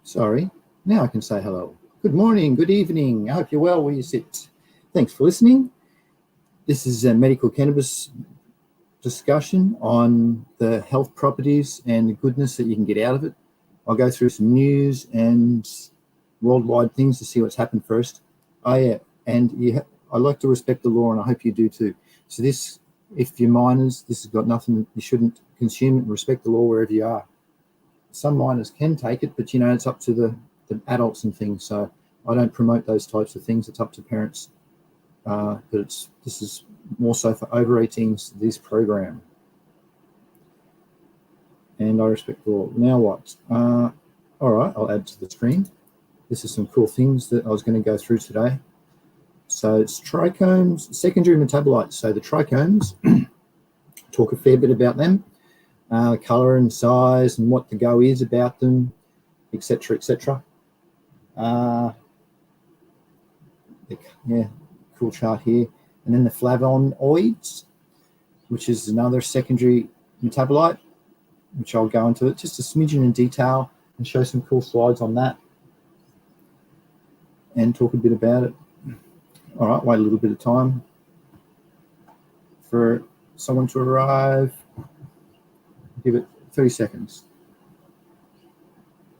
Sorry, now I can say hello. Good morning, good evening. I hope you're well where you sit. Thanks for listening. This is a medical cannabis discussion on the health properties and the goodness that you can get out of it. I'll go through some news and worldwide things to see what's happened first. I like to respect the law, and I hope you do too. So this, if you're minors, this has got nothing. You shouldn't consume it, and respect the law wherever you are. Some minors can take it, but it's up to the adults and things. So I don't promote those types of things. It's up to parents. But this is more so for over 18s, this program. And I respect the law. Now what? All right, I'll add to the screen. This is some cool things that I was going to go through today. So it's trichomes, secondary metabolites. So the trichomes, talk a fair bit about them. Colour and size and what the go is about them, etc., etc. Yeah, cool chart here. And then the flavonoids, which is another secondary metabolite, which I'll go into it just a smidgen in detail and show some cool slides on that and talk a bit about it. All right, wait a little bit of time for someone to arrive. Give it 30 seconds.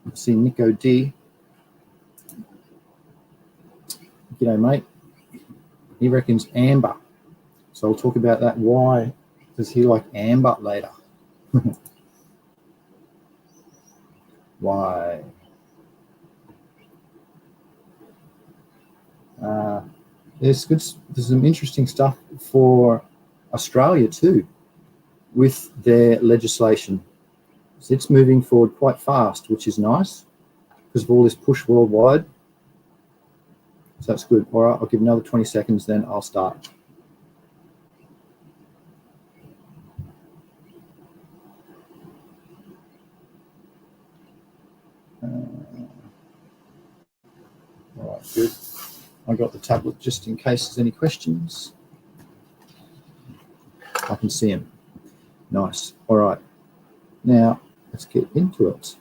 I see Nico D. G'day, mate. He reckons amber. So I'll talk about that. Why does he like amber later? Why? There's some interesting stuff for Australia too with their legislation. So it's moving forward quite fast, which is nice because of all this push worldwide. So that's good. All right, I'll give another 20 seconds, then I'll start. All right, good. I got the tablet just in case there's any questions. I can see them. Nice. All right. Now let's get into it.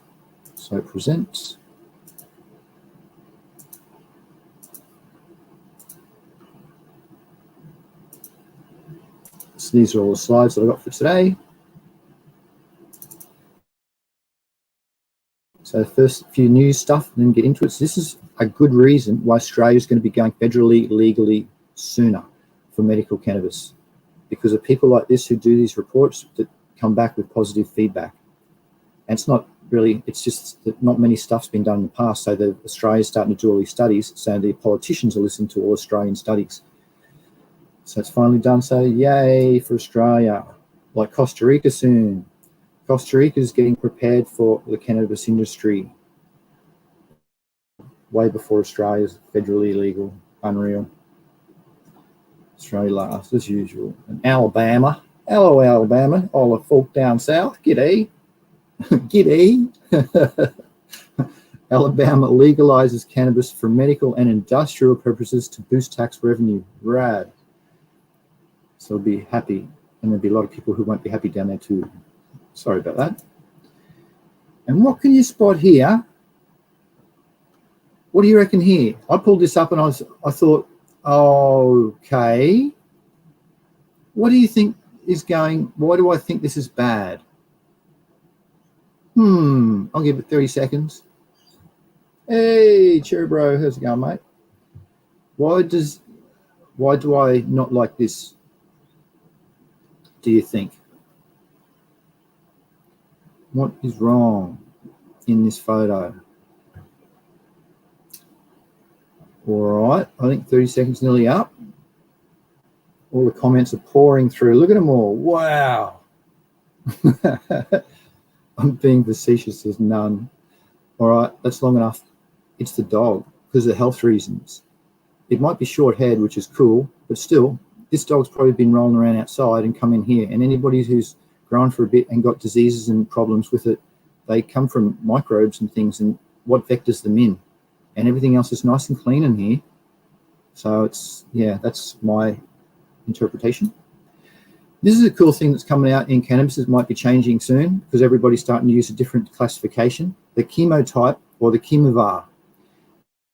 So present. So these are all the slides that I got for today. So the first few news stuff, and then get into it. So this is a good reason why Australia is going to be going federally, legally sooner for medical cannabis, because of people like this who do these reports that come back with positive feedback. And it's not really, it's just that not many stuff's been done in the past. So Australia's starting to do all these studies. So the politicians are listening to all Australian studies. So it's finally done. So yay for Australia. Like Costa Rica soon. Costa Rica is getting prepared for the cannabis industry way before Australia's federally legal. Unreal. Australia last as usual. And Alabama. Hello, Alabama. All the folk down south. G'day. G'day. Alabama legalizes cannabis for medical and industrial purposes to boost tax revenue. Rad. So be happy. And there'll be a lot of people who won't be happy down there too. Sorry about that. And what can you spot here? What do you reckon here? I pulled this up and I thought, okay. What do you think is going? Why do I think this is bad? I'll give it 30 seconds. Hey, cheerio, bro. How's it going, mate? Why do I not like this? Do you think? What is wrong in this photo? All right, I think 30 seconds nearly up. All the comments are pouring through. Look at them all. Wow. I'm being facetious. There's none. All right, that's long enough. It's the dog because of health reasons. It might be short-haired, which is cool, but still, this dog's probably been rolling around outside and come in here. And anybody who's grown for a bit and got diseases and problems with it, they come from microbes and things, and what vectors them in. And everything else is nice and clean in here. So it's, yeah, that's my interpretation. This is a cool thing that's coming out in cannabis. It might be changing soon because everybody's starting to use a different classification. The chemotype or the chemovar.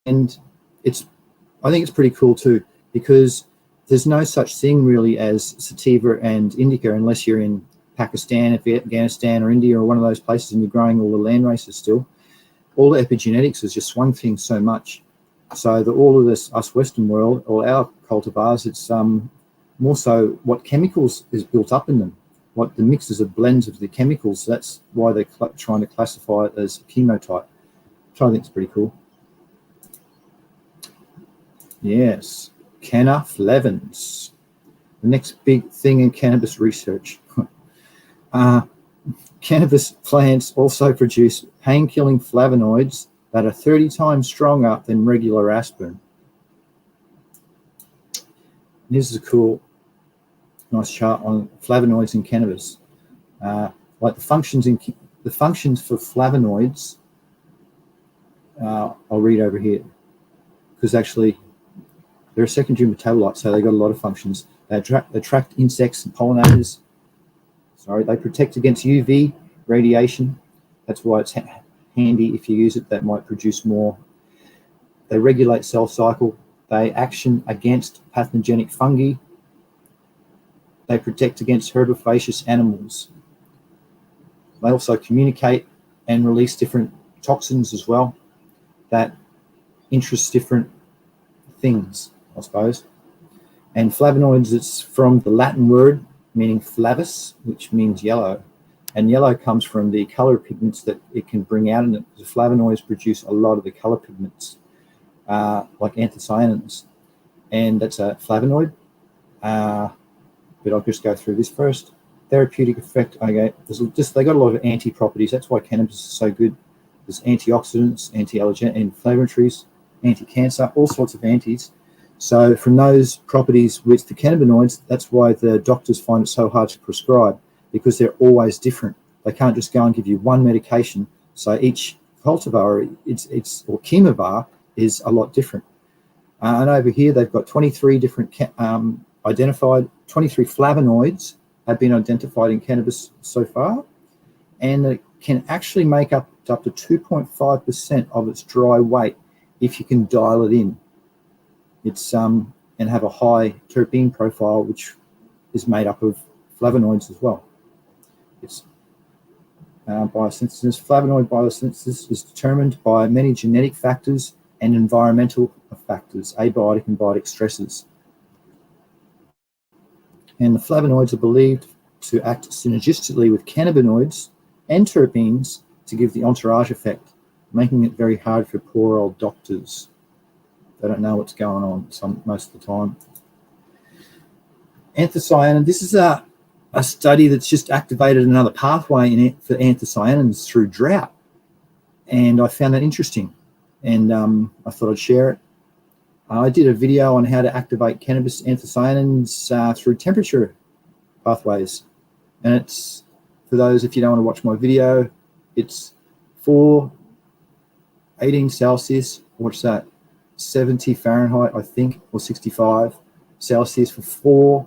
And I think it's pretty cool too, because there's no such thing really as sativa and indica unless you're in Pakistan, Afghanistan, or India, or one of those places, and you're growing all the land races still. All the epigenetics has just swung things so much. So that all of this, us Western world, all our cultivars, it's more so what chemicals is built up in them, what the mixes of blends of the chemicals. That's why they're trying to classify it as chemotype, which I think is pretty cool. Yes, cannaflavins, the next big thing in cannabis research. Cannabis plants also produce pain-killing flavonoids that are 30 times stronger than regular aspirin. This is a cool, nice chart on flavonoids in cannabis. Like the functions for flavonoids. I'll read over here, because actually they're a secondary metabolite, so they've got a lot of functions. They attract insects and pollinators. They protect against UV radiation. That's why it's handy if you use it. That might produce more. They regulate cell cycle. They action against pathogenic fungi. They protect against herbivorous animals. They also communicate and release different toxins as well that interest different things, I suppose. And flavonoids, it's from the Latin word meaning flavus, which means yellow. And yellow comes from the color pigments that it can bring out in it. The flavonoids produce a lot of the color pigments, like anthocyanins. And that's a flavonoid. But I'll just go through this first. Therapeutic effect. Okay, they got a lot of anti-properties. That's why cannabis is so good. There's antioxidants, anti-allergen, inflammatories, anti-cancer, all sorts of antis. So from those properties with the cannabinoids, that's why the doctors find it so hard to prescribe, because they're always different. They can't just go and give you one medication. So each cultivar, or chemovar, is a lot different. And over here, they've got 23 different identified, 23 flavonoids have been identified in cannabis so far, and it can actually make up to 2.5% of its dry weight if you can dial it in. It's and have a high terpene profile, which is made up of flavonoids as well. It's biosynthesis. Flavonoid biosynthesis is determined by many genetic factors and environmental factors, abiotic and biotic stresses. And the flavonoids are believed to act synergistically with cannabinoids and terpenes to give the entourage effect, making it very hard for poor old doctors. They don't know what's going on most of the time. Anthocyanin, this is a study that's just activated another pathway for anthocyanins through drought. And I found that interesting. And I thought I'd share it. I did a video on how to activate cannabis anthocyanins through temperature pathways. And it's, for those, if you don't want to watch my video, it's 18 Celsius, what's that? 70 Fahrenheit, I think, or 65 Celsius for 4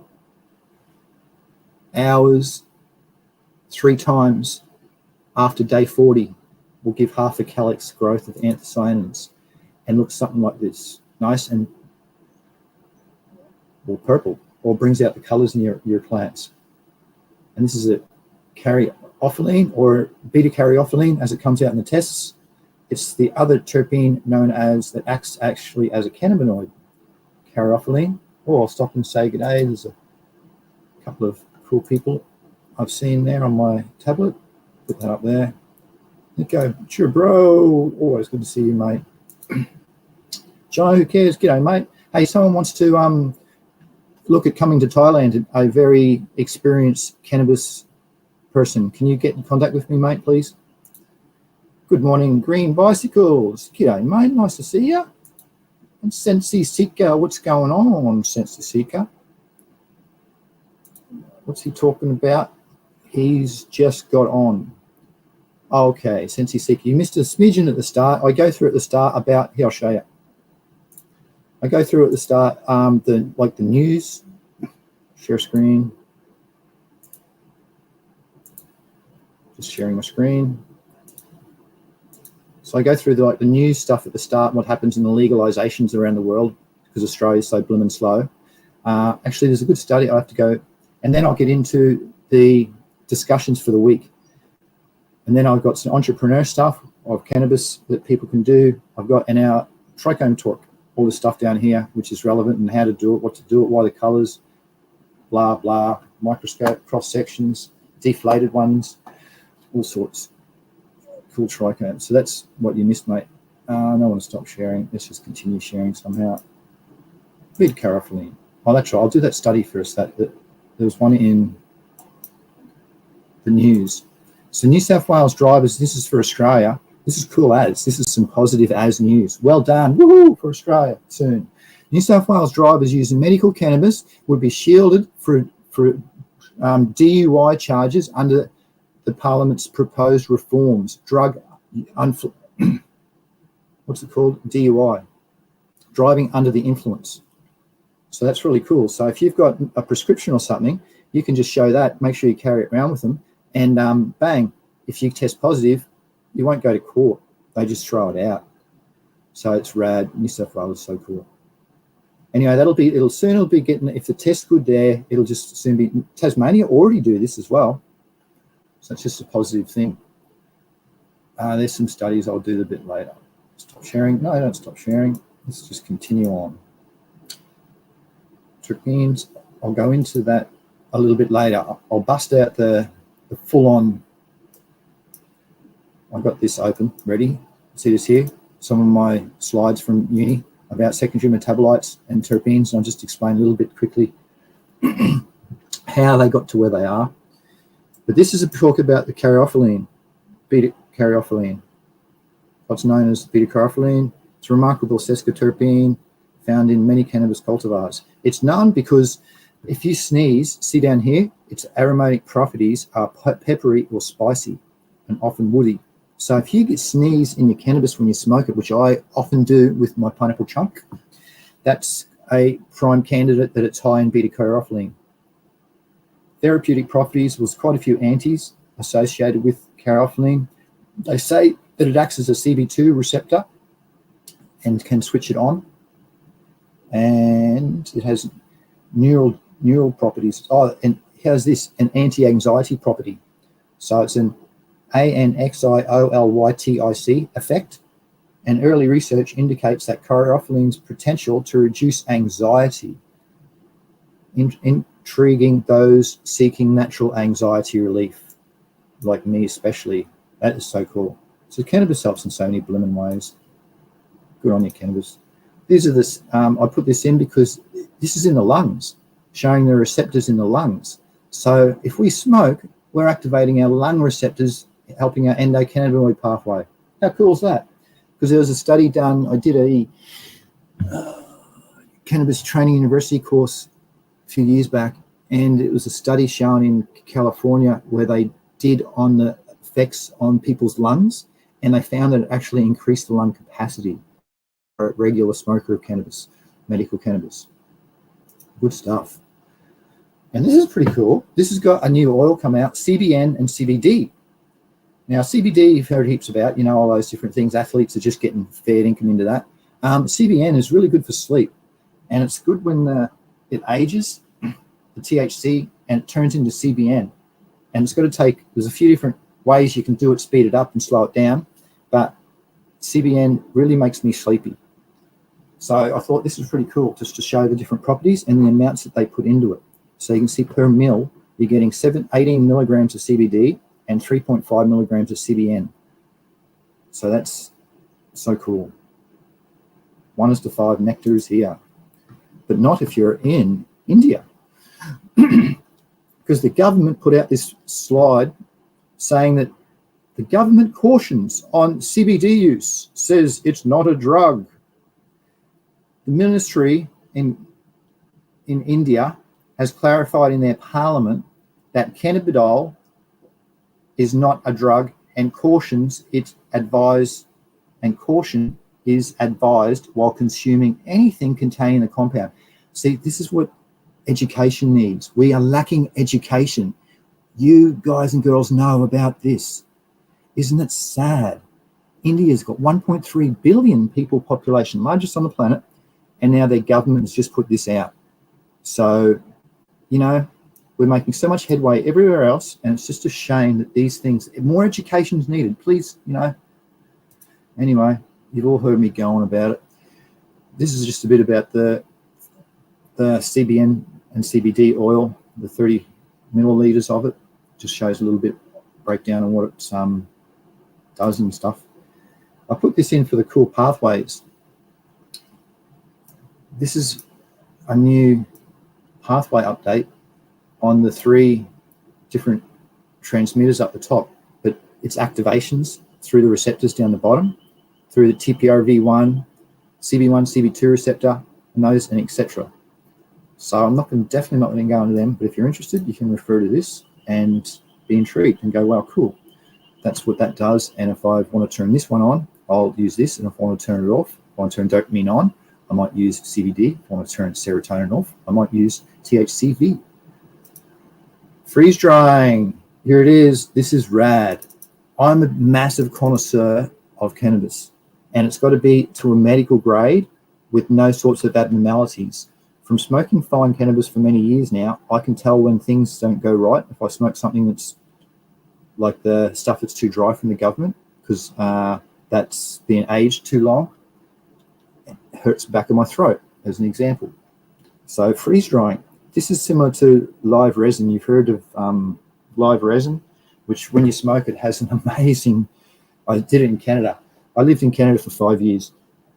hours, 3 times after day 40 will give half a calyx growth of anthocyanins and looks something like this. Nice and or purple, or brings out the colors in your plants. And this is a caryophyllene, or beta caryophyllene, as it comes out in the tests. It's the other terpene known as, that acts actually as a cannabinoid, caryophyllene. Oh, I'll stop and say good day. There's a couple of cool people I've seen there on my tablet. Put that up there. Nico, sure, bro. Always good to see you, mate. Joe, who cares? G'day, mate. Hey, someone wants to look at coming to Thailand, a very experienced cannabis person. Can you get in contact with me, mate, please? Good morning, Green Bicycles. G'day, mate. Nice to see you. And AussyCC, what's going on, AussyCC? What's he talking about? He's just got on. Okay, AussyCC. You missed a smidgen at the start. I go through at the start about, here, I'll show you. I go through at the start, the news, share screen. Just sharing my screen. So I go through the news stuff at the start, and what happens in the legalizations around the world, because Australia is so blooming slow. Actually, there's a good study I have to go, and then I'll get into the discussions for the week. And then I've got some entrepreneur stuff of cannabis that people can do. I've got in our Trichome talk, all the stuff down here, which is relevant, and how to do it, what to do it, why the colors, blah, blah, microscope, cross sections, deflated ones, all sorts. Cool Trichome. So that's what you missed, mate. I don't want to stop sharing. Let's just continue sharing somehow. Beta-carotene. Oh, that's right. I'll do that study first. There was one in the news. So New South Wales drivers, this is for Australia. This is cool as. This is some positive as news. Well done. Woohoo for Australia soon. New South Wales drivers using medical cannabis would be shielded for DUI charges under the Parliament's proposed reforms. What's it called? DUI. Driving under the influence. So that's really cool. So if you've got a prescription or something, you can just show that, make sure you carry it around with them, and bang, if you test positive, you won't go to court. They just throw it out. So it's rad. New South Wales is so cool. Anyway, it'll soon be getting, if the test's good there, it'll just soon be, Tasmania already do this as well. So it's just a positive thing. There's some studies I'll do a bit later. Stop sharing. No, don't stop sharing. Let's just continue on. Terpenes, I'll go into that a little bit later. I'll bust out the full-on. I've got this open, ready. See this here? Some of my slides from uni about secondary metabolites and terpenes, and I'll just explain a little bit quickly how they got to where they are. But this is a talk about the caryophyllene, beta-caryophyllene, what's known as beta-caryophyllene. It's a remarkable sesquiterpene found in many cannabis cultivars. It's known because if you sneeze, see down here, its aromatic properties are peppery or spicy and often woody. So if you sneeze in your cannabis when you smoke it, which I often do with my pineapple chunk, that's a prime candidate that it's high in beta-caryophyllene. Therapeutic properties, was quite a few antis associated with caryophyllene. They say that it acts as a CB2 receptor and can switch it on. And it has neural properties. Oh, and it has this, an anti-anxiety property. So it's an ANXIOLYTIC effect. And early research indicates that caryophylleen's potential to reduce anxiety, intriguing those seeking natural anxiety relief, like me especially. That is so cool. So cannabis helps in so many blooming ways. Good on you, cannabis. These are this. I put this in because this is in the lungs, showing the receptors in the lungs. So if we smoke, we're activating our lung receptors, helping our endocannabinoid pathway. How cool is that? Because there was a study done. I did a cannabis training university course a few years back, and it was a study shown in California where they did on the effects on people's lungs, and they found that it actually increased the lung capacity for a regular smoker of cannabis, medical cannabis. Good stuff. And this is pretty cool. This has got a new oil come out, CBN and CBD. Now, CBD, you've heard heaps about, you know, all those different things. Athletes are just getting fair income into that. CBN is really good for sleep, and it's good when it ages, the THC, and it turns into CBN. And it's got to take, there's a few different ways you can do it, speed it up and slow it down, but CBN really makes me sleepy. So I thought this was pretty cool, just to show the different properties and the amounts that they put into it. So you can see per mil, you're getting 18 milligrams of CBD and 3.5 milligrams of CBN. So that's so cool. 1:5 nectars here, but not if you're in India. Because the government put out this slide saying that the government cautions on CBD use, says it's not a drug. The ministry in India has clarified in their parliament that cannabidiol is not a drug, and cautions it's advised, and caution is advised while consuming anything containing the compound. See, this is what education needs. We are lacking education. You guys and girls know about this. Isn't it sad India's got 1.3 billion people population, largest on the planet, and now their government has just put this out. So, you know, we're making so much headway everywhere else, and it's just a shame that these things, more education is needed. Please, you know. Anyway, you've all heard me go on about it. This is just a bit about the CBN and CBD oil, the 30 milliliters of it. Just shows a little bit breakdown on what it does and stuff. I put this in for the cool pathways. This is a new pathway update on the 3 different transmitters up the top, but it's activations through the receptors down the bottom, through the TPRV1, CB1, CB2 receptor, and those, and etc. So I'm definitely not going to go into them, but if you're interested, you can refer to this and be intrigued and go, wow, cool. That's what that does. And if I want to turn this one on, I'll use this. And if I want to turn it off, if I want to turn dopamine on, I might use CBD. If I want to turn serotonin off, I might use THCV. Freeze drying. Here it is. This is rad. I'm a massive connoisseur of cannabis, and it's got to be to a medical grade with no sorts of abnormalities. From smoking fine cannabis for many years now, I can tell when things don't go right. If I smoke something that's like the stuff that's too dry from the government, because that's been aged too long, it hurts the back of my throat, as an example. So freeze drying. This is similar to live resin. You've heard of live resin, which when you smoke it has an amazing, I did it in Canada. I lived in Canada for 5 years,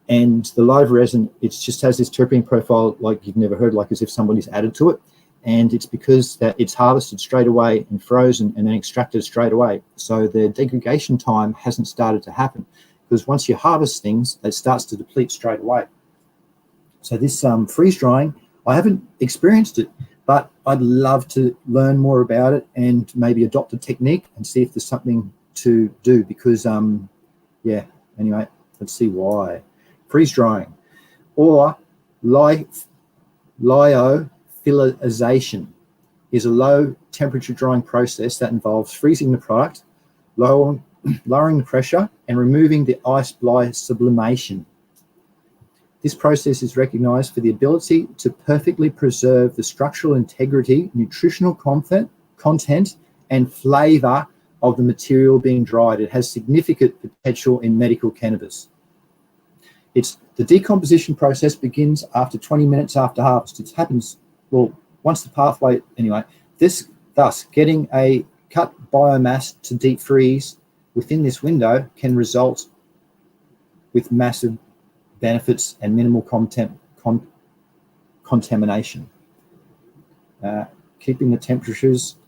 and the live resin, it just has this terpene profile like you've never heard, like as if somebody's added to it. And it's because that it's harvested straight away and frozen and then extracted straight away. So the degradation time hasn't started to happen, because once you harvest things, it starts to deplete straight away. So this freeze drying, I haven't experienced it, but I'd love to learn more about it and maybe adopt a technique and see if there's something to do, because, yeah, anyway, let's see why. Freeze drying, or lyophilization, is a low temperature drying process that involves freezing the product, lowering the pressure, and removing the ice by sublimation. This process is recognized for the ability to perfectly preserve the structural integrity, nutritional content, and flavor of the material being dried. It has significant potential in medical cannabis. The decomposition process begins after 20 minutes after harvest. It happens, well, once the pathway, anyway, thus getting a cut biomass to deep freeze within this window can result with massive benefits and minimal contamination. Keeping the temperatures,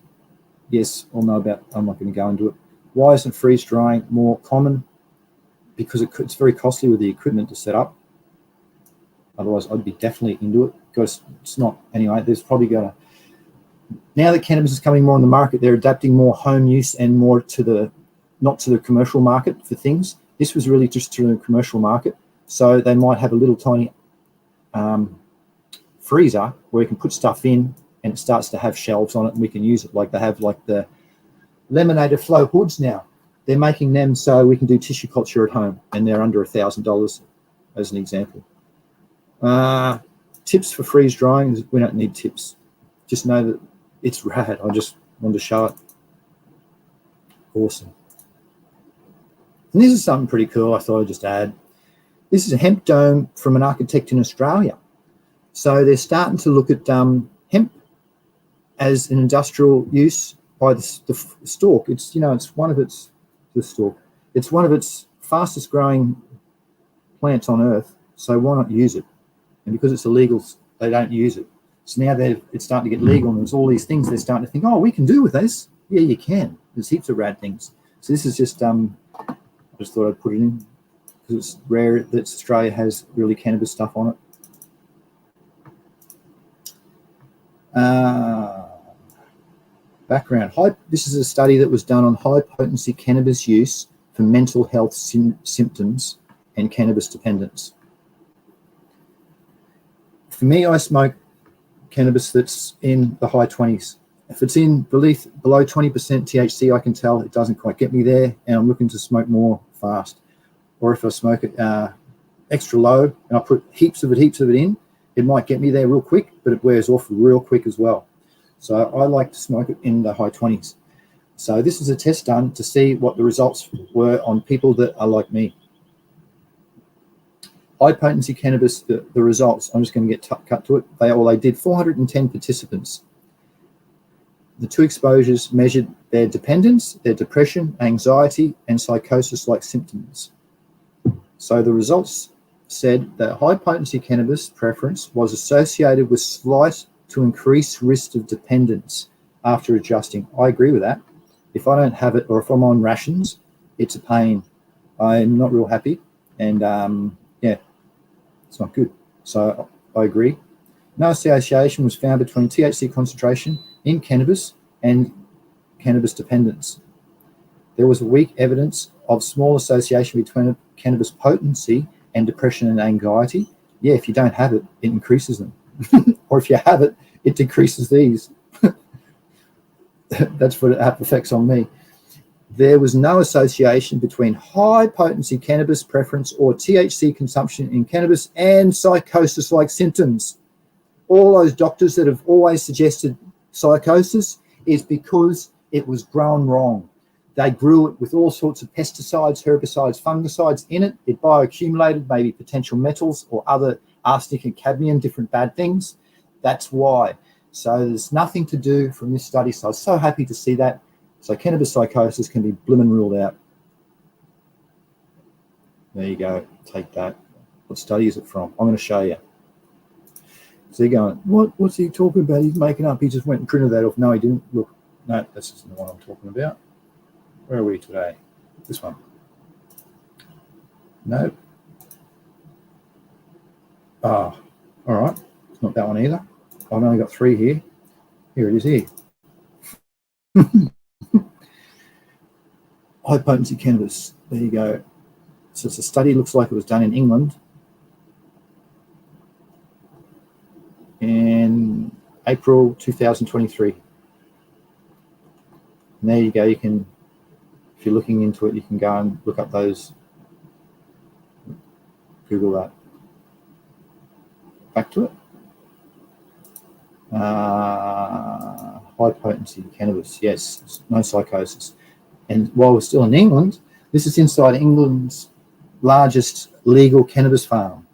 yes or no about, I'm not going to go into it. Why isn't freeze drying more common? Because it's very costly with the equipment to set up. Otherwise, I'd be definitely into it, because it's not, anyway, there's probably going to, now that cannabis is coming more on the market, they're adapting more home use and more to the, not to the commercial market for things. This was really just to the commercial market. So they might have a little tiny freezer where you can put stuff in and it starts to have shelves on it and we can use it. Like they have like the laminated flow hoods now. They're making them so we can do tissue culture at home, and they're under $1,000 as an example. Tips for freeze drying, we don't need tips. Just know that it's rad. I just wanted to show it. Awesome. And this is something pretty cool I thought I'd just add. This is a hemp dome from an architect in Australia. So they're starting to look at hemp as an industrial use by the stalk. It's, you know, it's one of its, the stalk. It's one of its fastest growing plants on earth. So why not use it? And because it's illegal, they don't use it. So now it's starting to get legal, and there's all these things they're starting to think, oh, we can do with this. Yeah, you can. There's heaps of rad things. So this is just, I just thought I'd put it in because it's rare that Australia has really cannabis stuff on it. Background. This is a study that was done on high-potency cannabis use for mental health symptoms and cannabis dependence. For me, I smoke cannabis that's in the high 20s. If it's in below 20% THC, I can tell it doesn't quite get me there, and I'm looking to smoke more fast. or if I smoke it extra low and I put heaps of it in, it might get me there real quick, but it wears off real quick as well. So I like to smoke it in the high 20s. So this is a test done to see what the results were on people that are like me. High potency cannabis, the results, I'm just going to get cut to it. They did 410 participants. The 2 exposures measured their dependence, their depression, anxiety, and psychosis-like symptoms. So the results said that high potency cannabis preference was associated with slight to increased risk of dependence after adjusting. I agree with that. If I don't have it, or if I'm on rations, it's a pain. I'm not real happy, and yeah, it's not good. So I agree. No association was found between THC concentration in cannabis and cannabis dependence. There was weak evidence of small association between cannabis potency and depression and anxiety. Yeah, if you don't have it, it increases them. Or if you have it, it decreases these. That's what it affects on me. There was no association between high potency cannabis preference or THC consumption in cannabis and psychosis-like symptoms. All those doctors that have always suggested psychosis is because it was grown wrong. They grew it with all sorts of pesticides, herbicides, fungicides in it. It bioaccumulated maybe potential metals or other arsenic and cadmium, different bad things. That's why. So there's nothing to do from this study. So I was so happy to see that. So cannabis psychosis can be blimmin' ruled out. There you go. Take that. What study is it from? I'm going to show you. So you're going, what's he talking about? He's making up. He just went and printed that off. No, he didn't. Look, no, this isn't the one I'm talking about. Where are we today? This one. No. Ah, all right. It's not that one either. I've only got 3 here. Here it is here. High potency cannabis. There you go. So it's a study, looks like it was done in England in April 2023. And there you go. You can, if you're looking into it, you can go and look up those. Google that. Back to it. High potency cannabis, yes, no psychosis. And while we're still in England, this is inside England's largest legal cannabis farm.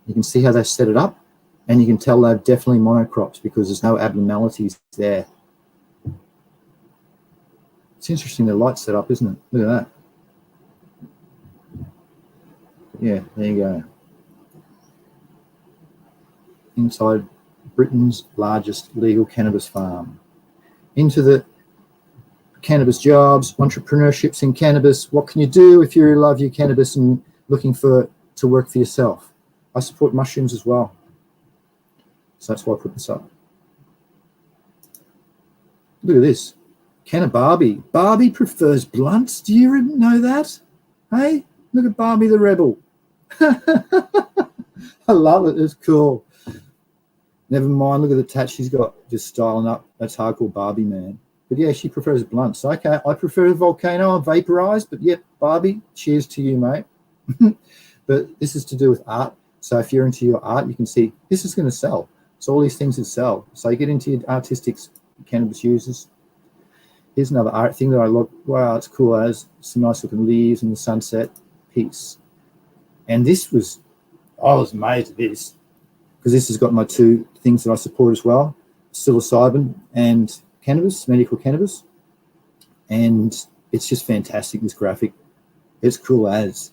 You can see how they've set it up, and you can tell they've definitely monocrops because there's no abnormalities there. It's interesting the light's set up, isn't it? Look at that. Yeah, there you go. Inside Britain's largest legal cannabis farm. Into the cannabis jobs, entrepreneurships in cannabis. What can you do if you love your cannabis and looking to work for yourself? I support mushrooms as well. So that's why I put this up. Look at this. Canna Barbie. Barbie prefers blunts. Do you know that? Hey, look at Barbie the Rebel. I love it. It's cool. Never mind, look at the tat she's got, just styling up. That's hardcore Barbie, man. But yeah, she prefers blunts. Okay, I prefer a volcano. I'm vaporized, but yep, Barbie, cheers to you, mate. But this is to do with art. So if you're into your art, you can see this is going to sell. So all these things that sell. So you get into your artistic cannabis users. Here's another art thing that I look, wow, it's cool as some nice looking leaves and the sunset piece. And this was, I was amazed at this, because this has got my 2 things that I support as well, psilocybin and cannabis, medical cannabis. And it's just fantastic, this graphic. It's cool as.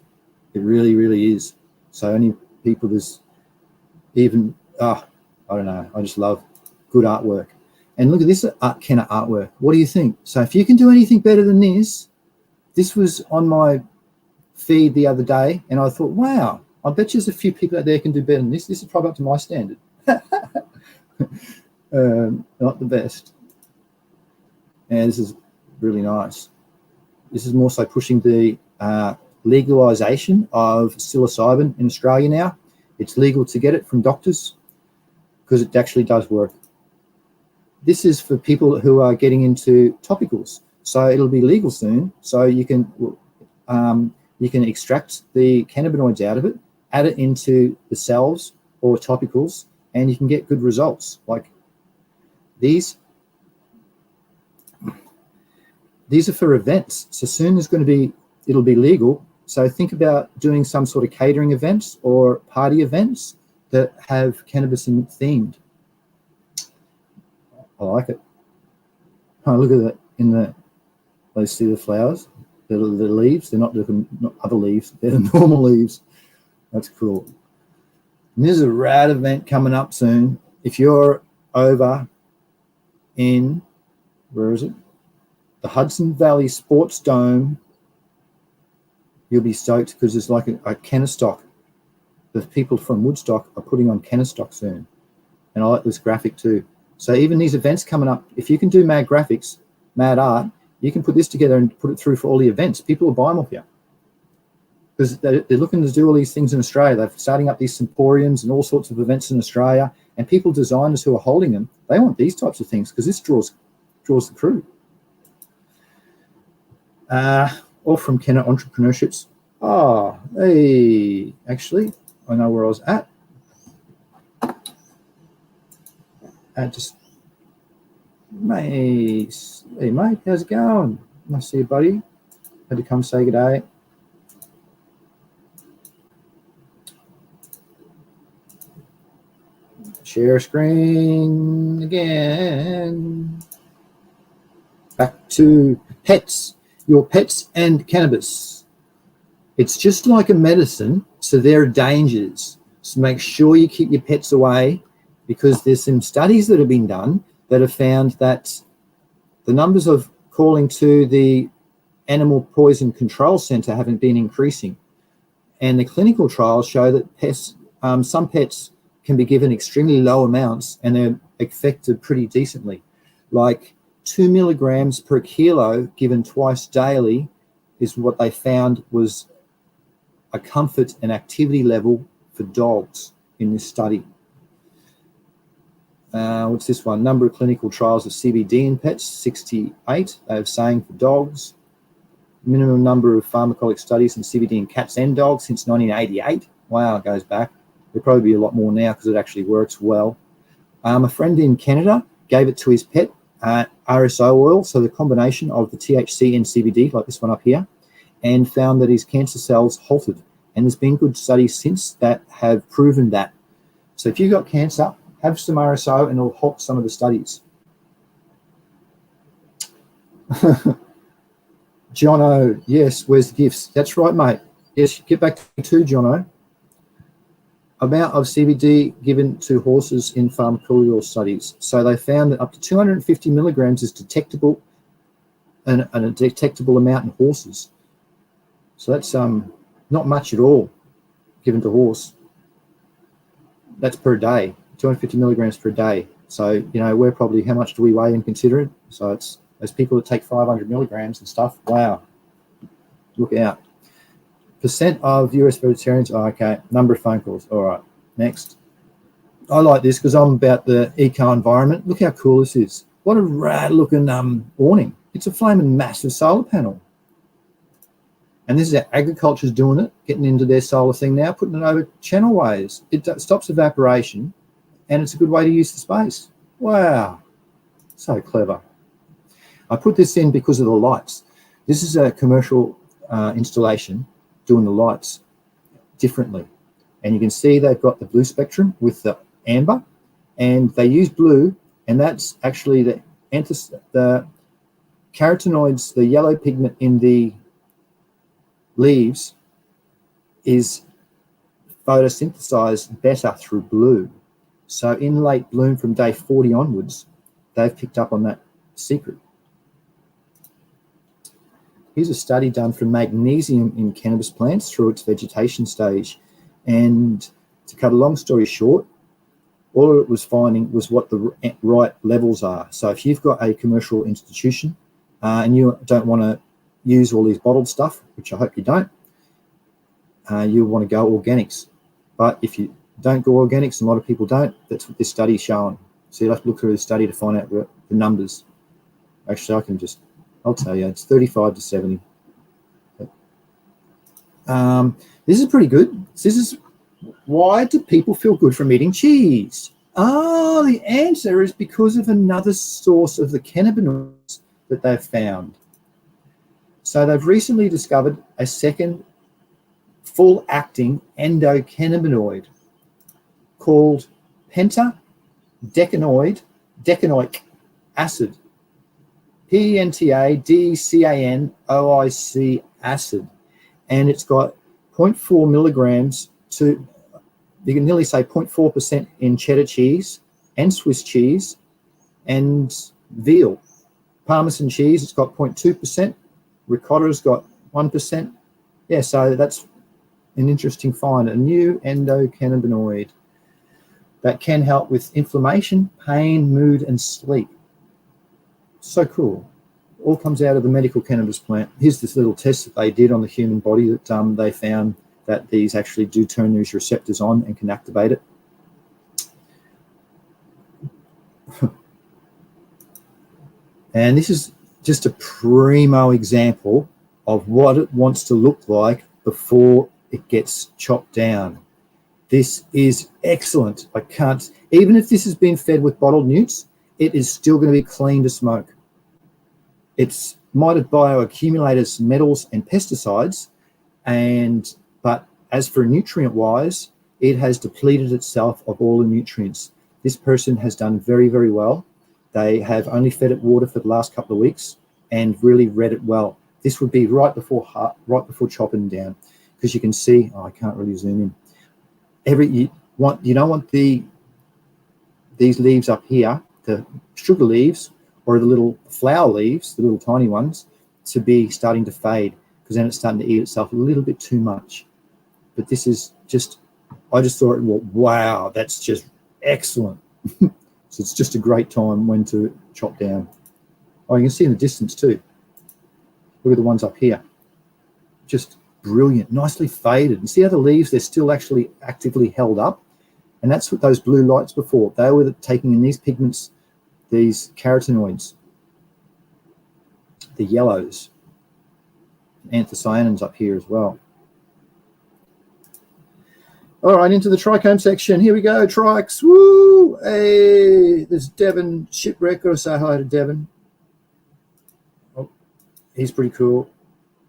It really, really is. So only people there's even, I don't know, I just love good artwork. And look at this Kenna artwork. What do you think? So if you can do anything better than this was on my feed the other day, and I thought, wow, I bet there's a few people out there can do better than this. This is probably up to my standard. Not the best. And this is really nice. This is more so pushing the legalization of psilocybin in Australia now. It's legal to get it from doctors because it actually does work. This is for people who are getting into topicals. So it'll be legal soon. So you can you can extract the cannabinoids out of it, add it into the salves or topicals, and you can get good results. Like these are for events. So soon it'll be legal. So think about doing some sort of catering events or party events that have cannabis themed. I like it. Oh, look at that see the flowers, the leaves. They're not other leaves. They're the normal leaves. That's cool. And there's a rad event coming up soon. If you're over in, where is it? The Hudson Valley Sports Dome, you'll be stoked because there's like a Kennestock. The people from Woodstock are putting on Kennestock soon. And I like this graphic too. So even these events coming up, if you can do mad graphics, mad art, you can put this together and put it through for all the events. People will buy them off you because they're looking to do all these things in Australia. They're starting up these symposiums and all sorts of events in Australia, and people, designers who are holding them, they want these types of things because this draws the crew. All from Kenner Entrepreneurships. Oh, hey, actually, I know where I was at. Mate, hey mate, how's it going? Nice to see you, buddy. Had to come say good day. Share screen again. Back to pets, your pets and cannabis. It's just like a medicine, so there are dangers. So make sure you keep your pets away because there's some studies that have been done that have found that the numbers of calling to the Animal Poison Control Centre haven't been increasing. And the clinical trials show that some pets can be given extremely low amounts and they're affected pretty decently. Like 2 milligrams per kilo given twice daily is what they found was a comfort and activity level for dogs in this study. What's this one? Number of clinical trials of CBD in pets, 68. They have saying for dogs. Minimum number of pharmacologic studies in CBD in cats and dogs since 1988. Wow, it goes back. There'll probably be a lot more now because it actually works well. A friend in Canada gave it to his pet, RSO oil, so the combination of the THC and CBD, like this one up here, and found that his cancer cells halted. And there's been good studies since that have proven that. So if you've got cancer, have some RSO and it'll halt some of the studies. Jono, yes, where's the gifts? That's right, mate. Yes, get back to Jono. Amount of CBD given to horses in pharmacological studies. So they found that up to 250 milligrams is detectable and a detectable amount in horses. So that's not much at all given to horse. That's per day, 250 milligrams per day. So, you know, we're probably, how much do we weigh and consider it? So it's those people that take 500 milligrams and stuff. Wow. Look out. Percent of US vegetarians. Oh, okay. Number of phone calls. All right. Next. I like this because I'm about the eco environment. Look how cool this is. What a rad looking awning. It's a flaming massive solar panel. And this is how agriculture's doing it, getting into their solar thing now, putting it over channelways. It stops evaporation, and it's a good way to use the space. Wow. So clever. I put this in because of the lights. This is a commercial installation doing the lights differently. And you can see they've got the blue spectrum with the amber, and they use blue, and that's actually the carotenoids, the yellow pigment in the leaves is photosynthesized better through blue. So in late bloom from day 40 onwards, they've picked up on that secret. Here's a study done for magnesium in cannabis plants through its vegetation stage. And to cut a long story short, all it was finding was what the right levels are. So if you've got a commercial institution and you don't want to use all these bottled stuff, which I hope you don't, you want to go organics. But if you don't go organics, and a lot of people don't, that's what this study is showing. So you'll have to look through the study to find out the numbers. Actually, I'll tell you, it's 35 to 70. This is pretty good. This is, why do people feel good from eating cheese? Oh, the answer is because of another source of the cannabinoids that they've found. So they've recently discovered a second full-acting endocannabinoid called pentadecanoic acid, pentadecanoic acid, and it's got 0.4 milligrams to, you can nearly say 0.4% in cheddar cheese and Swiss cheese and veal. Parmesan cheese, it's got 0.2%. Ricotta's got 1%. Yeah, so that's an interesting find, a new endocannabinoid that can help with inflammation, pain, mood, and sleep. So cool. All comes out of the medical cannabis plant. Here's this little test that they did on the human body that they found that these actually do turn these receptors on and can activate it. And this is just a primo example of what it wants to look like before it gets chopped down. This is excellent. I can't, even if this has been fed with bottled newts, it is still going to be clean to smoke. It's might have bioaccumulated some metals and pesticides, but as for nutrient-wise, it has depleted itself of all the nutrients. This person has done very, very well. They have only fed it water for the last couple of weeks and really read it well. This would be right before chopping down, because you can see, I can't really zoom in. You don't want these leaves up here, the sugar leaves or the little flower leaves, the little tiny ones, to be starting to fade, because then it's starting to eat itself a little bit too much. But this is just, I just thought, well, wow, that's just excellent. So it's just a great time when to chop down. Oh, you can see in the distance too. Look at the ones up here. Just brilliant, nicely faded. And see how the leaves, they're still actually actively held up? And that's what those blue lights before. They were taking in these pigments, these carotenoids, the yellows, anthocyanins up here as well. All right, into the trichome section. Here we go, trikes. Woo! Hey, there's Devon Shipwreck. Got to say hi to Devon. Oh, he's pretty cool.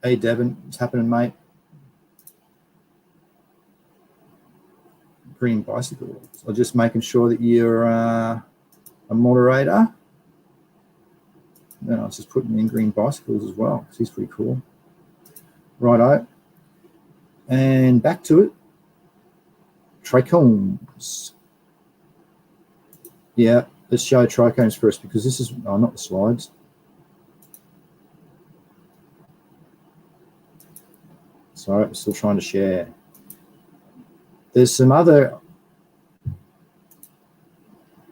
Hey, Devon, what's happening, mate? Green bicycles. I'm just making sure that you're a moderator. Then I was just putting in green bicycles as well, because he's pretty cool. Righto. And back to it. Trichomes. Yeah, let's show trichomes first, because this is, oh, not the slides. Sorry, I'm still trying to share. There's some other,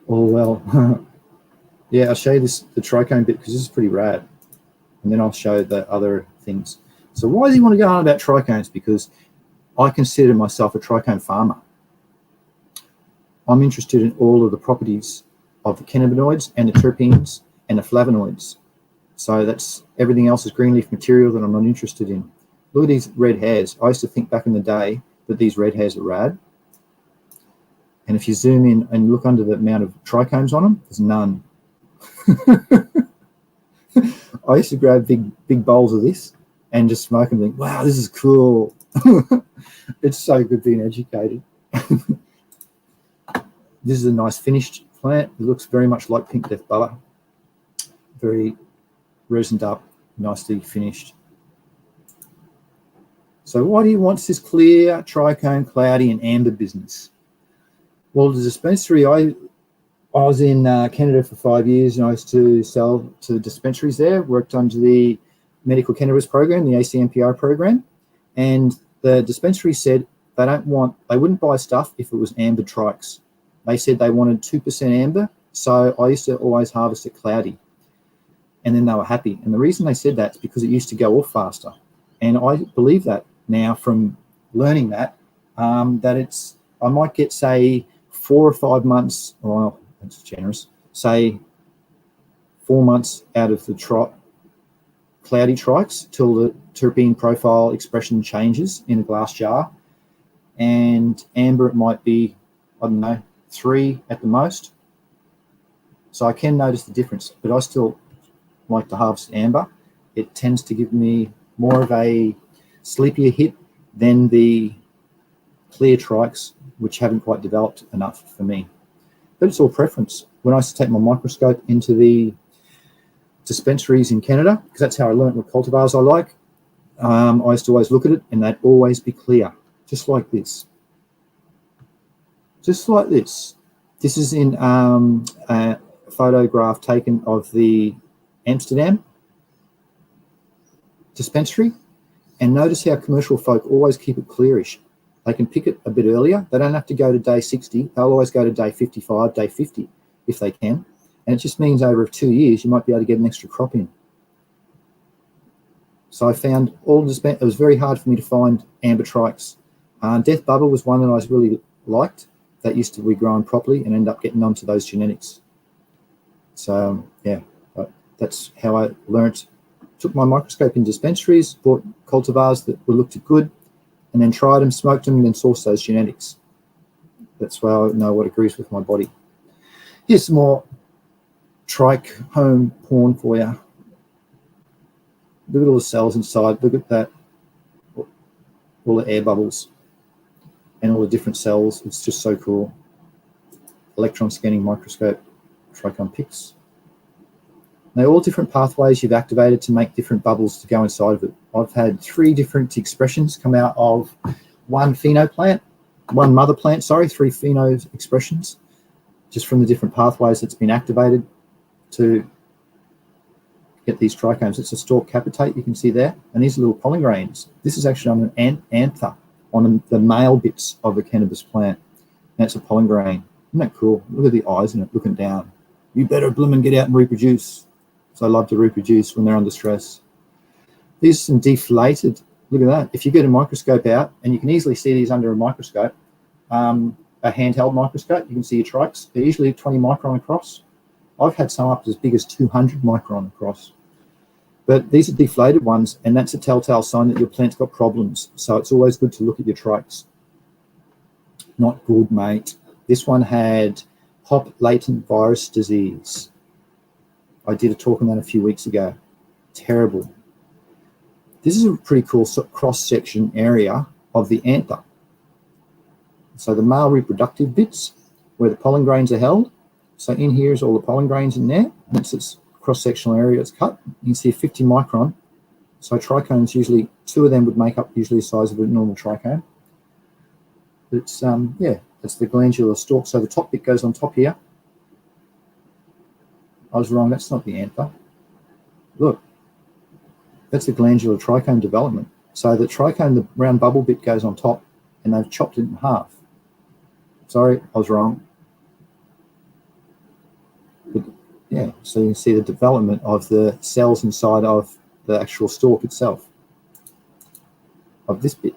oh, well, yeah, I'll show you the trichome bit, because this is pretty rad. And then I'll show the other things. So why do you want to go on about trichomes? Because I consider myself a trichome farmer. I'm interested in all of the properties of the cannabinoids and the terpenes and the flavonoids. So that's, everything else is green leaf material that I'm not interested in. Look at these red hairs. I used to think back in the day that these red hairs are rad. And if you zoom in and look under the amount of trichomes on them, there's none. I used to grab big bowls of this and just smoke and think, wow, this is cool. It's so good being educated. This is a nice finished plant. It looks very much like pink death butter. Very resined up, nicely finished. So why do you want this clear, trichome, cloudy, and amber business? Well, the dispensary, I was in Canada for 5 years, and I used to sell to dispensaries there, worked under the medical cannabis program, the ACMPR program, and the dispensary said they wouldn't buy stuff if it was amber trikes. They said they wanted 2% amber, so I used to always harvest it cloudy, and then they were happy. And the reason they said that is because it used to go off faster, and I believe that now from learning that, I might get, say, 4 or 5 months, well, that's generous, say 4 months out of the trot cloudy trikes till the terpene profile expression changes in a glass jar. And amber, it might be, I don't know, 3 at the most. So I can notice the difference, but I still like to harvest amber. It tends to give me more of a sleepier hit than the clear trikes, which haven't quite developed enough for me. But it's all preference. When I used to take my microscope into the dispensaries in Canada, because that's how I learned what cultivars I like, I used to always look at it and they'd always be clear, just like this. Just like this. This is in a photograph taken of the Amsterdam dispensary, and notice how commercial folk always keep it clearish. They can pick it a bit earlier. They don't have to go to day 60. They'll always go to day 55, day 50 if they can. And it just means over 2 years you might be able to get an extra crop in. So I found it was very hard for me to find amber trikes. Death Bubble was one that I really liked. That used to be grown properly and end up getting onto those genetics. So yeah, that's how I learnt. Took my microscope in dispensaries, bought cultivars that looked good, and then tried them, smoked them, and then sourced those genetics. That's why I know what agrees with my body. Here's some more trichome porn for you. Look at all the cells inside. Look at that. All the air bubbles and all the different cells. It's just so cool. Electron scanning microscope, trichome pics. They're all different pathways you've activated to make different bubbles to go inside of it. I've had 3 different expressions come out of one mother plant, 3 pheno expressions, just from the different pathways that's been activated to get these trichomes. It's a stalk capitate, you can see there, and these are little pollen grains. This is actually on an anther, on the male bits of a cannabis plant. That's a pollen grain. Isn't that cool? Look at the eyes in it looking down. You better bloom and get out and reproduce. So I love to reproduce when they're under stress. These are some deflated, look at that. If you get a microscope out, and you can easily see these under a microscope, a handheld microscope, you can see your trikes. They're usually 20 micron across. I've had some up as big as 200 micron across. But these are deflated ones, and that's a telltale sign that your plant's got problems. So it's always good to look at your trikes. Not good, mate. This one had hop latent virus disease. I did a talk on that a few weeks ago. Terrible. This is a pretty cool cross-section area of the anther. So the male reproductive bits where the pollen grains are held. So in here is all the pollen grains in there. That's its cross-sectional area it's cut. You can see 50 micron. So trichomes, usually 2 of them would make up usually the size of a normal trichome. It's, yeah, that's the glandular stalk. So the top bit goes on top here. I was wrong, that's not the anther. Look, that's the glandular trichome development. So the trichome, the round bubble bit goes on top, and they've chopped it in half. Sorry, I was wrong. But yeah, so you can see the development of the cells inside of the actual stalk itself, of this bit.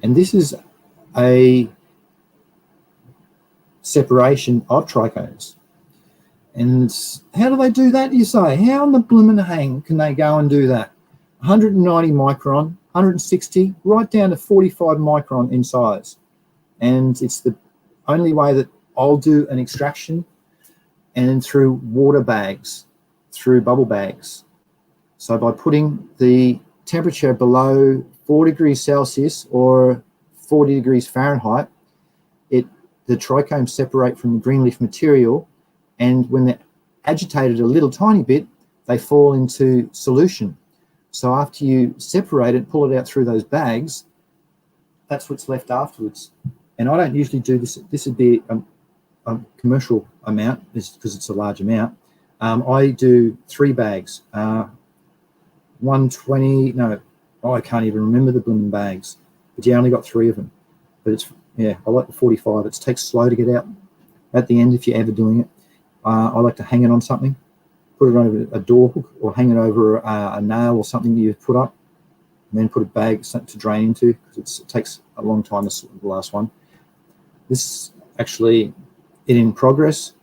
And this is a separation of trichomes. And how do they do that, you say? How in the bloomin' hang can they go and do that? 190 micron, 160, right down to 45 micron in size. And it's the only way that I'll do an extraction, and through water bags, through bubble bags. So by putting the temperature below 4 degrees Celsius or 40 degrees Fahrenheit, the trichomes separate from the green leaf material, and when they're agitated a little tiny bit, they fall into solution. So after you separate it, pull it out through those bags, that's what's left afterwards. And I don't usually do this. This would be a commercial amount, because it's a large amount. I do 3 bags, 120, no, I can't even remember the blooming bags, but you only got 3 of them. But it's, yeah, I like the 45. It takes slow to get out at the end if you're ever doing it. I like to hang it on something, put it on a door hook, or hang it over a nail or something that you've put up, and then put a bag to drain into, because it takes a long time, the last one. This is actually it in progress.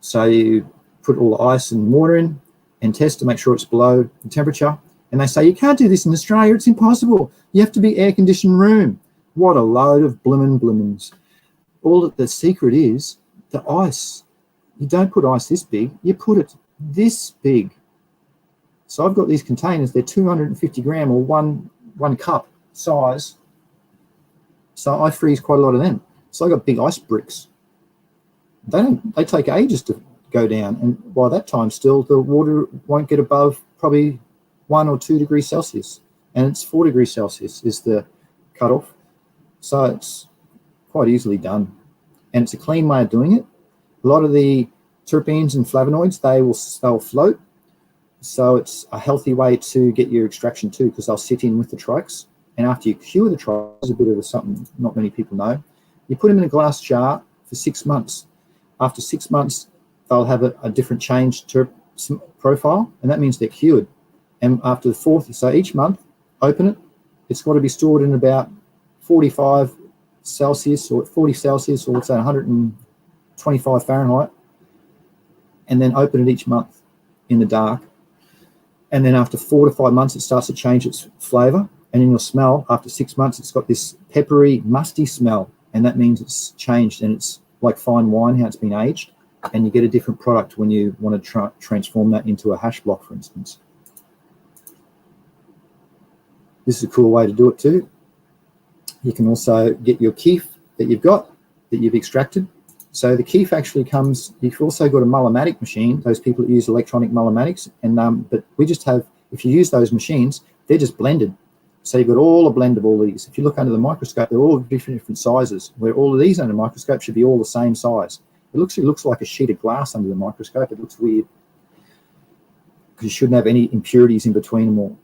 So you put all the ice and water in and test to make sure it's below the temperature. And they say, you can't do this in Australia, it's impossible. You have to be air-conditioned room. What a load of bloomins. All that the secret is, the ice. You don't put ice this big, you put it this big. So I've got these containers, they're 250 gram or one cup size. So I freeze quite a lot of them. So I got big ice bricks. They take ages to go down, and by that time still the water won't get above probably 1 or 2 degrees Celsius, and it's 4 degrees Celsius is the cutoff. So it's quite easily done, and it's a clean way of doing it. A lot of the terpenes and flavonoids, they'll float, so it's a healthy way to get your extraction too, because they'll sit in with the trikes. And after you cure the trikes, a bit of something not many people know, you put them in a glass jar for 6 months. After 6 months, they'll have a different change terp profile, and that means they're cured. And after the 4th, so each month, open it. It's got to be stored in about 45 Celsius or 40 Celsius, or let's say 125 Fahrenheit, and then open it each month in the dark. And then after 4 to 5 months, it starts to change its flavor. And in your smell, after 6 months, it's got this peppery, musty smell, and that means it's changed, and it's like fine wine, how it's been aged, and you get a different product when you want to transform that into a hash block, for instance. This is a cool way to do it too. You can also get your keef that you've extracted. So the keef actually comes, you've also got a mullimatic machine, those people that use electronic mullimatics, and but we just have, if you use those machines, they're just blended. So you've got all a blend of all these. If you look under the microscope, they're all different sizes, where all of these under the microscope should be all the same size. It looks like a sheet of glass under the microscope. It looks weird, because you shouldn't have any impurities in between them all.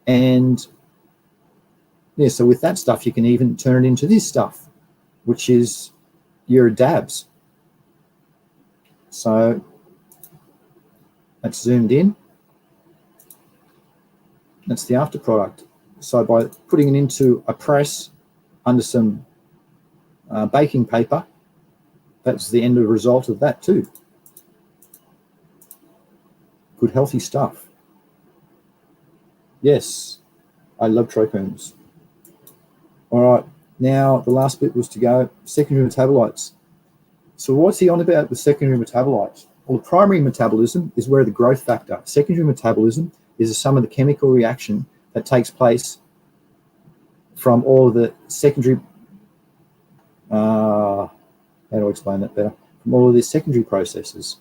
And yeah, so with that stuff, you can even turn it into this stuff, which is your dabs. So that's zoomed in. That's the after product. So by putting it into a press under some baking paper, that's the end of the result of that too. Good healthy stuff. Yes, I love trichomes. All right, now the last bit was to go secondary metabolites. So what's he on about with secondary metabolites? Well, the primary metabolism is where the growth factor. Secondary metabolism is the sum of the chemical reaction that takes place from all of the secondary, how do I explain that better? From all of these secondary processes,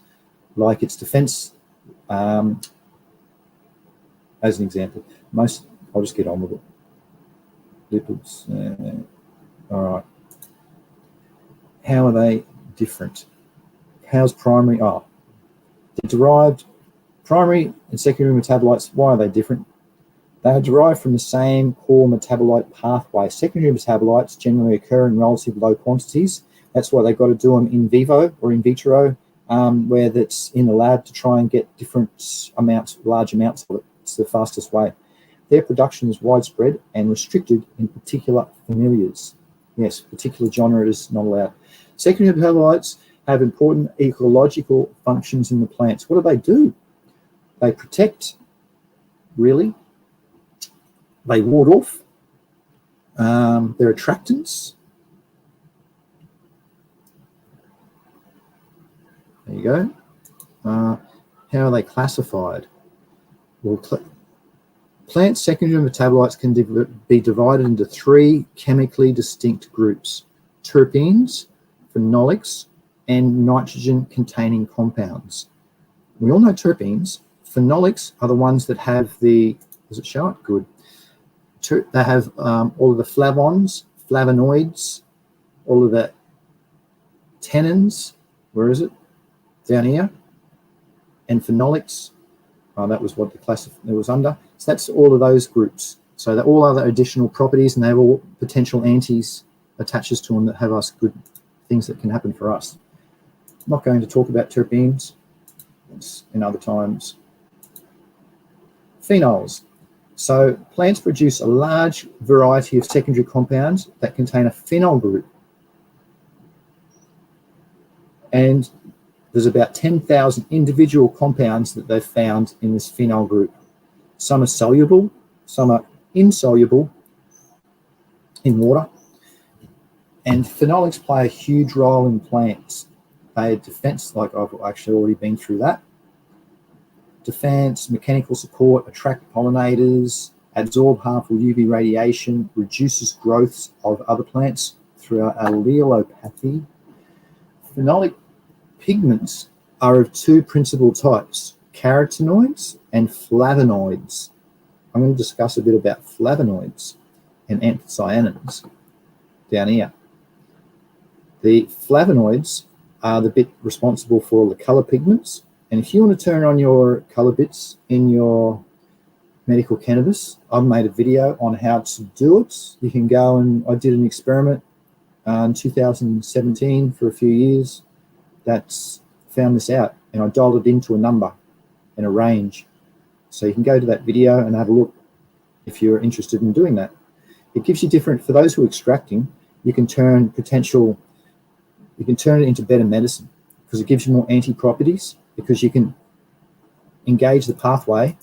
like its defense, as an example. I'll just get on with it. Lipids, all right. How are they different? How's primary? They're derived. Primary and secondary metabolites, why are they different? They are derived from the same core metabolite pathway. Secondary metabolites generally occur in relatively low quantities. That's why they've got to do them in vivo or in vitro, where that's in the lab to try and get different amounts, large amounts of it. It's the fastest way. Their production is widespread and restricted in particular familiars. Yes, particular genre is not allowed. Secondary metabolites have important ecological functions in the plants. What do? They protect, really. They ward off. They're attractants. There you go. How are they classified? Well, plant secondary metabolites can be divided into 3 chemically distinct groups: terpenes, phenolics, and nitrogen-containing compounds. We all know terpenes. Phenolics are the ones that have the, does it show it? Good. They have all of the flavonoids, all of the tannins, where is it? Down here. And phenolics, that was what the class it was under. So that's all of those groups. So they're all other additional properties, and they have all potential antis attaches to them that have us good things that can happen for us. I'm not going to talk about terpenes in other times. Phenols. So plants produce a large variety of secondary compounds that contain a phenol group. And there's about 10,000 individual compounds that they've found in this phenol group. Some are soluble, some are insoluble in water. And phenolics play a huge role in plants. They aid defense, like I've actually already been through that. Defense, mechanical support, attract pollinators, absorb harmful UV radiation, reduces growths of other plants through allelopathy. Phenolic pigments are of two principal types, carotenoids and flavonoids. I'm going to discuss a bit about flavonoids and anthocyanins down here. The flavonoids are the bit responsible for all the color pigments. And if you want to turn on your color bits in your medical cannabis, I've made a video on how to do it. You can go and I did an experiment in 2017 for a few years that's found this out, and I dialed it into a number and a range. So you can go to that video and have a look if you're interested in doing that. It gives you different, for those who are extracting, you can turn it into better medicine because it gives you more anti-properties, because you can engage the pathway.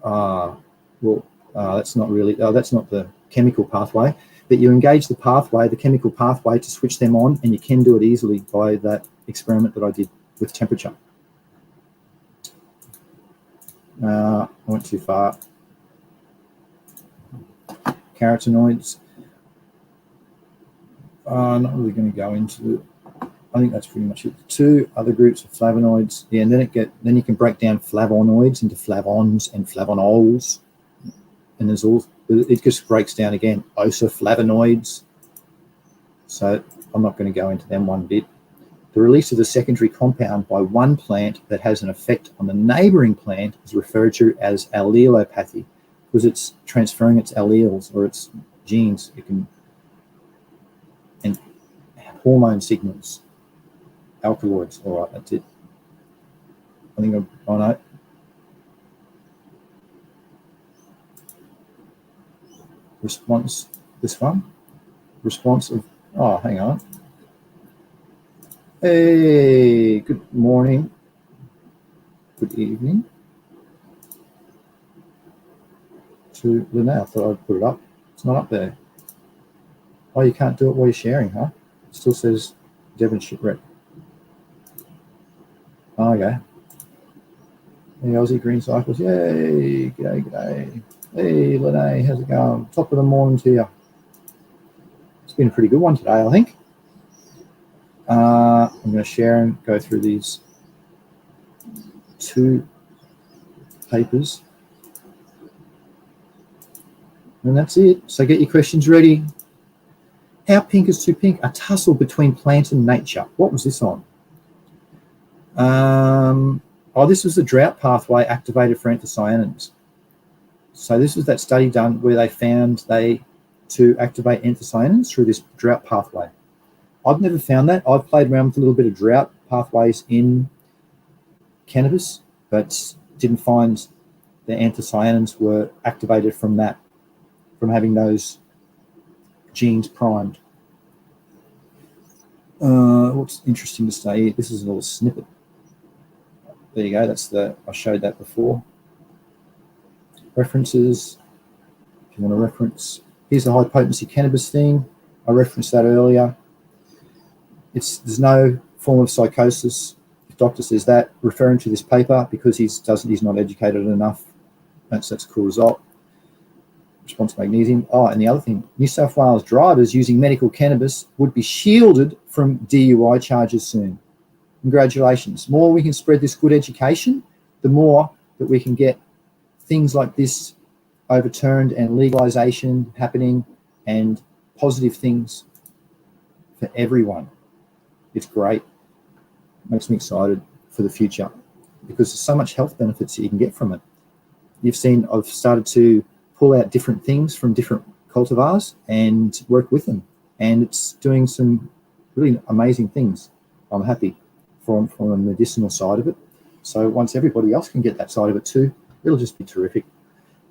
That's not the chemical pathway, but you engage the pathway, the chemical pathway, to switch them on, and you can do it easily by that experiment that I did with temperature. I went too far. Carotenoids. Not really going to go into it. I think that's pretty much it. Two other groups of flavonoids. Yeah, and then you can break down flavonoids into flavons and flavonols. And it just breaks down again, isoflavonoids. So I'm not going to go into them one bit. The release of the secondary compound by one plant that has an effect on the neighboring plant is referred to as allelopathy, because it's transferring its alleles or its genes. And hormone signals, alkaloids. All right, that's it. I think I know. Response, this one. Response of, oh, hang on. Hey, good morning. Good evening. To Lynette, I thought I'd put it up. It's not up there. Oh, you can't do it while you're sharing, huh? It still says Devon Shipwreck. Oh, okay. Hey, Aussie Green Cycles. Yay. G'day. Hey, Lene, how's it going? Top of the morning to you. It's been a pretty good one today, I think. I'm going to share and go through these two papers. And that's it. So get your questions ready. How pink is too pink? A tussle between plant and nature. What was this on? This was the drought pathway activated for anthocyanins. So this was that study done where they found to activate anthocyanins through this drought pathway. I've never found that. I've played around with a little bit of drought pathways in cannabis, but didn't find the anthocyanins were activated from that, from having those genes primed. What's interesting to say here, this is a little snippet. There you go, I showed that before. References, if you want to reference. Here's the high potency cannabis thing. I referenced that earlier. There's no form of psychosis. If doctor says that, referring to this paper because he's not educated enough. That's a cool result. Response to magnesium. Oh, and the other thing, New South Wales drivers using medical cannabis would be shielded from DUI charges soon. Congratulations. The more we can spread this good education, the more that we can get things like this overturned and legalization happening and positive things for everyone. It's great. Makes me excited for the future because there's so much health benefits that you can get from it. You've seen I've started to pull out different things from different cultivars and work with them, and it's doing some really amazing things. I'm happy from the medicinal side of it. So once everybody else can get that side of it too, it'll just be terrific.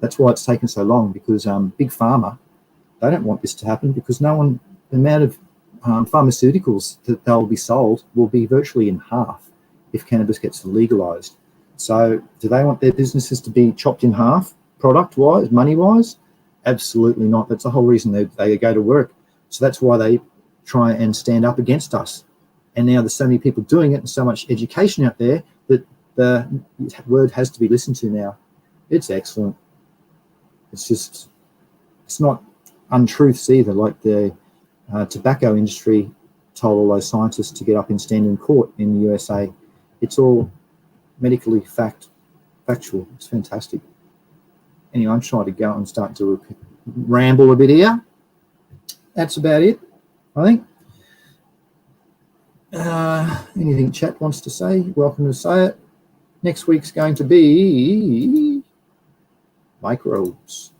That's why it's taken so long, because Big Pharma, they don't want this to happen because the amount of pharmaceuticals that they'll be sold will be virtually in half if cannabis gets legalized. So do they want their businesses to be chopped in half, product-wise, money-wise? Absolutely not. That's the whole reason they go to work. So that's why they try and stand up against us. And now there's so many people doing it and so much education out there that the word has to be listened to now. It's excellent. It's not untruths either, like the tobacco industry told all those scientists to get up and stand in court in the USA. It's all medically factual. It's fantastic. Anyway, I'm trying to go and start to ramble a bit here. That's about it, I think. Anything chat wants to say, welcome to say it. Next week's going to be microbes.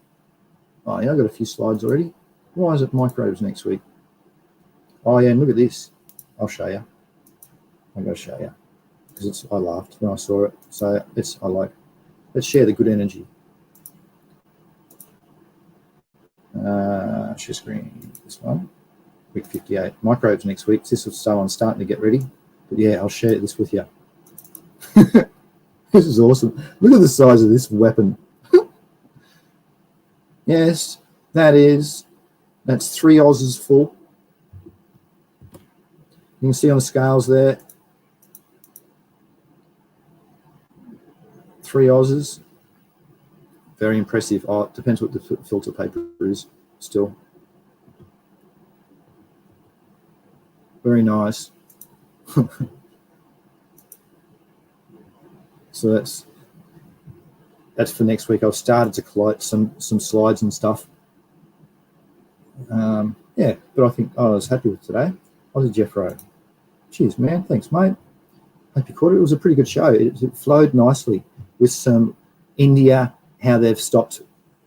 Oh yeah, I've got a few slides already. Why is it microbes next week? Oh yeah, and look at this. I'll show you. I'm going to show you because I laughed when I saw it. So let's share the good energy. Share screen. This one. Week 58. Microbes next week. This is so I'm starting to get ready. But yeah, I'll share this with you. This is awesome. Look at the size of this weapon. Yes, that's 3 Aussies full. You can see on the scales there, 3 Aussies. Very impressive. Oh, it depends what the filter paper is still. Very nice. So that's for next week. I've started to collate some slides and stuff. Yeah, but I think I was happy with today. Aussie Jeffro. Cheers, man. Thanks, mate. Hope you caught it. It was a pretty good show. It flowed nicely with some India, how they've stopped.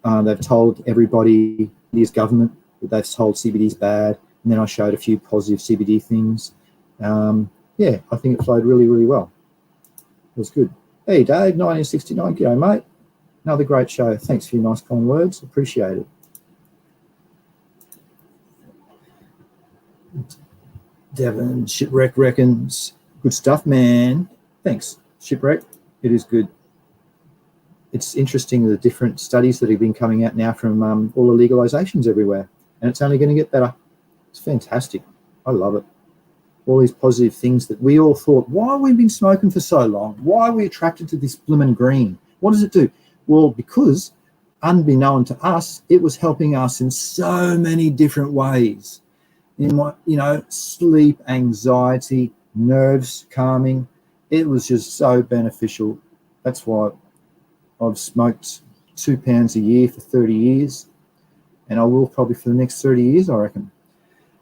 They've told everybody, India's government, that they've told CBD's bad. And then I showed a few positive CBD things. Yeah, I think it flowed really, really well. It was good. Hey, Dave, 1969. G'day, mate. Another great show. Thanks for your nice, kind words. Appreciate it. Devon, Shipwreck reckons. Good stuff, man. Thanks, Shipwreck. It is good. It's interesting, the different studies that have been coming out now from all the legalizations everywhere. And it's only going to get better. It's fantastic. I love it. All these positive things that we all thought, why have we been smoking for so long? Why are we attracted to this blimmin' green? What does it do? Well, because unbeknown to us, it was helping us in so many different ways. In what, sleep, anxiety, nerves calming. It was just so beneficial. That's why I've smoked 2 pounds a year for 30 years. And I will probably for the next 30 years, I reckon.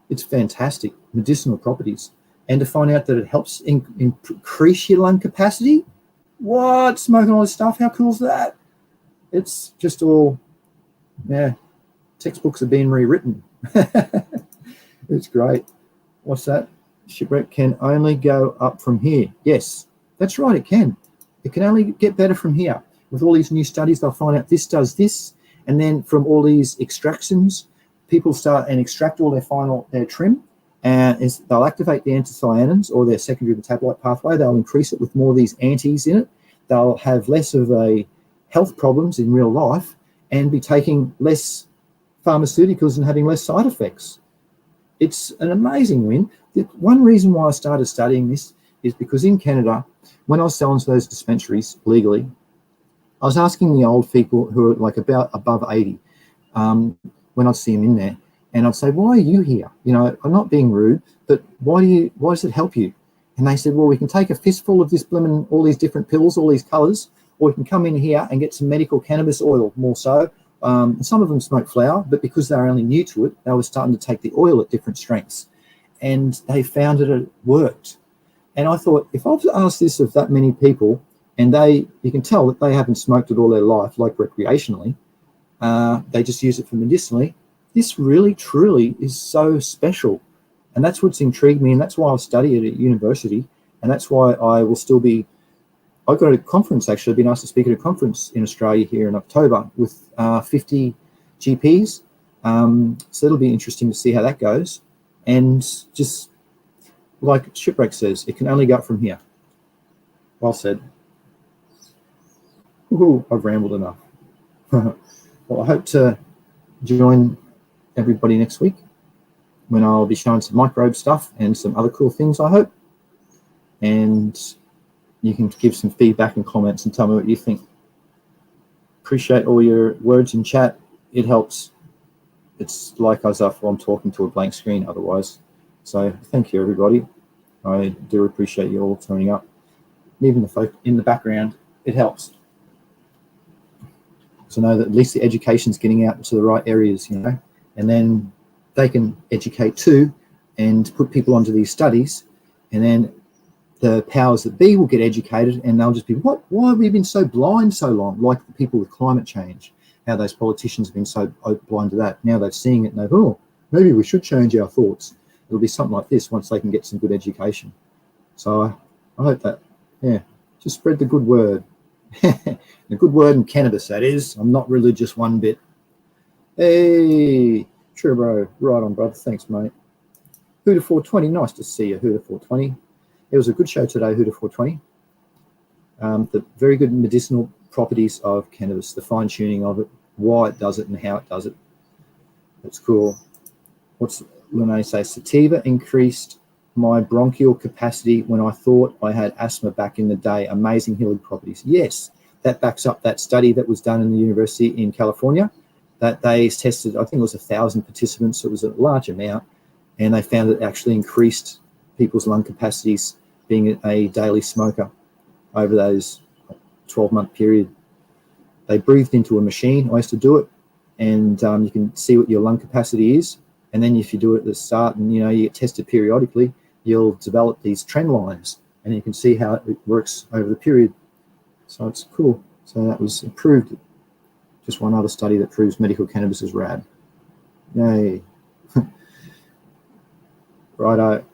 It's fantastic, medicinal properties. And to find out that it helps increase your lung capacity, what? Smoking all this stuff, how cool is that? It's just all, yeah, textbooks are being rewritten. It's great. What's that? Shipwreck can only go up from here. Yes, that's right, it can. It can only get better from here. With all these new studies, they'll find out this does this, and then from all these extractions, people start and extract all their trim, and they'll activate the anthocyanins or their secondary metabolite pathway. They'll increase it with more of these antis in it. They'll have less of a health problems in real life and be taking less pharmaceuticals and having less side effects. It's an amazing win. The one reason why I started studying this is because in Canada, when I was selling to those dispensaries legally, I was asking the old people who are like about above 80, when I'd see them in there, and I'd say, why are you here? I'm not being rude, but why does it help you? And they said, well, we can take a fistful of this blimmin', all these different pills, all these colours, or we can come in here and get some medical cannabis oil, more so. Some of them smoke flower, but because they're only new to it, they were starting to take the oil at different strengths. And they found that it worked. And I thought, if I've asked this of that many people, and you can tell that they haven't smoked it all their life, like recreationally, they just use it for medicinally, this really, truly is so special. And that's what's intrigued me, and that's why I've studied at university, and that's why I will still be. I've got a conference, actually. I've been asked to speak at a conference in Australia here in October with 50 GPs. So it'll be interesting to see how that goes. And just like Shipwreck says, it can only go up from here. Well said. Ooh, I've rambled enough. Well, I hope to join everybody next week when I'll be showing some microbe stuff and some other cool things, I hope. And you can give some feedback and comments and tell me what you think. Appreciate all your words in chat. It helps. It's like as if I'm talking to a blank screen otherwise. So thank you, everybody. I do appreciate you all turning up. Even the folk in the background, it helps. To know that at least the education's getting out to the right areas, you know, and then they can educate too and put people onto these studies, and then the powers that be will get educated and they'll just be, what? Why have we been so blind so long? Like the people with climate change, how those politicians have been so blind to that. Now they're seeing it and they're, oh, maybe we should change our thoughts. It'll be something like this once they can get some good education. So I hope that, yeah, just spread the good word. The good word in cannabis, that is. I'm not religious one bit. Hey, true, bro. Right on, brother. Thanks, mate. Hooter 420. Nice to see you, Hooter 420. It was a good show today, Hooter 420. The very good medicinal properties of cannabis, the fine-tuning of it, why it does it and how it does it. That's cool. What's Lene say? Sativa increased my bronchial capacity when I thought I had asthma back in the day. Amazing healing properties. Yes, that backs up that study that was done in the university in California that they tested, I think it was 1,000 participants, so it was a large amount, and they found it actually increased people's lung capacities being a daily smoker over those 12-month period. They breathed into a machine. I used to do it, and you can see what your lung capacity is. And then if you do it at the start and, you know, you get tested periodically, you'll develop these trend lines and you can see how it works over the period. So it's cool. So that was approved. Just one other study that proves medical cannabis is rad. Yay. Righto.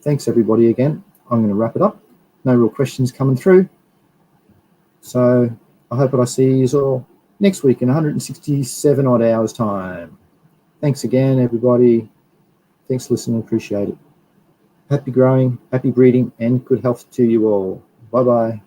Thanks, everybody, again. I'm going to wrap it up. No real questions coming through. So I hope that I see you all next week in 167 odd hours time. Thanks again, everybody. Thanks for listening. Appreciate it. Happy growing, happy breeding, and good health to you all. Bye-bye.